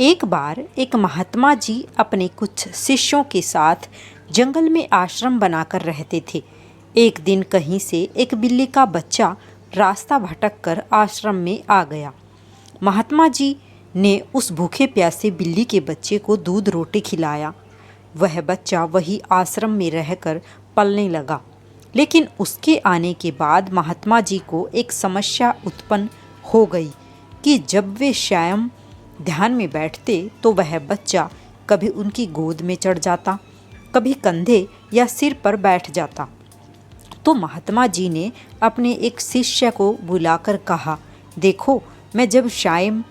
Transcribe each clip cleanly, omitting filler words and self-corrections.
एक बार एक महात्मा जी अपने कुछ शिष्यों के साथ जंगल में आश्रम बनाकर रहते थे। एक दिन कहीं से एक बिल्ली का बच्चा रास्ता भटक कर आश्रम में आ गया। महात्मा जी ने उस भूखे प्यासे बिल्ली के बच्चे को दूध रोटी खिलाया। वह बच्चा वही आश्रम में रहकर पलने लगा। लेकिन उसके आने के बाद महात्मा जी को एक समस्या उत्पन्न हो गई कि जब वे स्वयं ध्यान में बैठते तो वह बच्चा कभी उनकी गोद में चढ़ जाता, कभी कंधे या सिर पर बैठ जाता। तो महात्मा जी ने अपने एक शिष्य को बुलाकर कहा, देखो, मैं जब स्वयं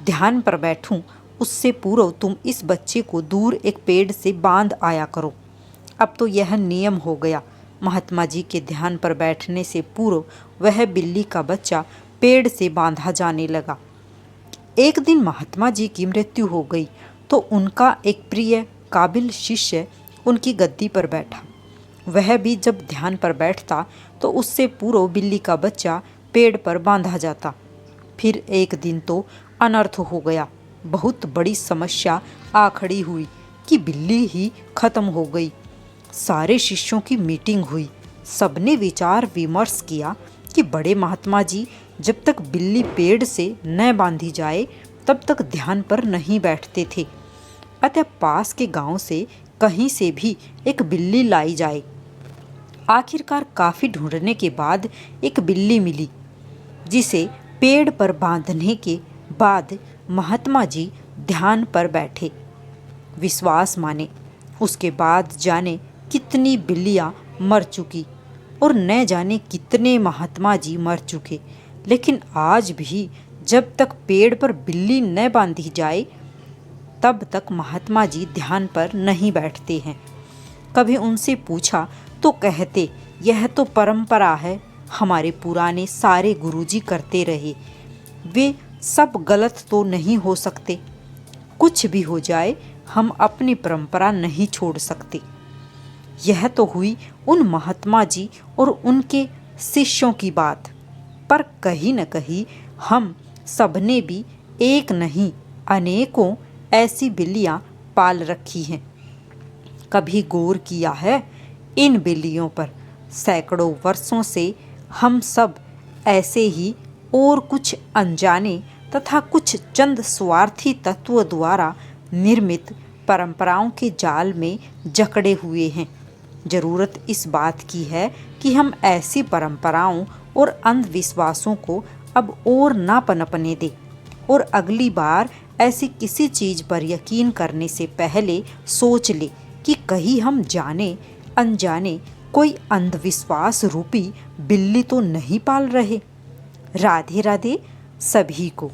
ध्यान पर बैठूं उससे पूर्व तुम इस बच्चे को दूर एक पेड़ से बांध आया करो। अब तो यह नियम हो गया। महात्मा जी के ध्यान पर बैठने से पूर्व वह बिल्ली का बच्चा पेड़ से बांधा जाने लगा। एक दिन महात्मा जी की मृत्यु हो गई तो उनका एक प्रिय काबिल शिष्य उनकी गद्दी पर बैठा। वह भी जब ध्यान पर बैठता तो उससे पूर्व बिल्ली का बच्चा पेड़ पर बांधा जाता। फिर एक दिन तो अनर्थ हो गया। बहुत बड़ी समस्या आ खड़ी हुई कि बिल्ली ही खत्म हो गई। सारे शिष्यों की मीटिंग हुई। सबने विचार विमर्श किया कि बड़े महात्मा जी जब तक बिल्ली पेड़ से न बांधी जाए तब तक ध्यान पर नहीं बैठते थे। अतः पास के गांव से कहीं से भी एक बिल्ली लाई जाए। आखिरकार काफी ढूंढने के बाद एक बिल्ली मिली, जिसे पेड़ पर बांधने के बाद महात्मा जी ध्यान पर बैठे। विश्वास माने उसके बाद जाने कितनी बिल्लियां मर चुकी और न जाने कितने महात्मा जी मर चुके। लेकिन आज भी जब तक पेड़ पर बिल्ली न बांधी जाए तब तक महात्मा जी ध्यान पर नहीं बैठते हैं। कभी उनसे पूछा तो कहते, यह तो परंपरा है, हमारे पुराने सारे गुरुजी करते रहे, वे सब गलत तो नहीं हो सकते। कुछ भी हो जाए हम अपनी परंपरा नहीं छोड़ सकते। यह तो हुई उन महात्मा जी और उनके शिष्यों की बात, पर कहीं न कहीं हम सबने भी एक नहीं अनेकों ऐसी बिल्लियां पाल रखी हैं। कभी गौर किया है इन बिल्लियों पर? सैकड़ों वर्षों से हम सब ऐसे ही और कुछ अनजाने तथा कुछ चंद स्वार्थी तत्वों द्वारा निर्मित परंपराओं के जाल में जकड़े हुए हैं। जरूरत इस बात की है कि हम ऐसी परंपराओं और अंधविश्वासों को अब और ना पनपने दें और अगली बार ऐसी किसी चीज़ पर यकीन करने से पहले सोच ले कि कहीं हम जाने अनजाने कोई अंधविश्वास रूपी बिल्ली तो नहीं पाल रहे। राधे राधे सभी को।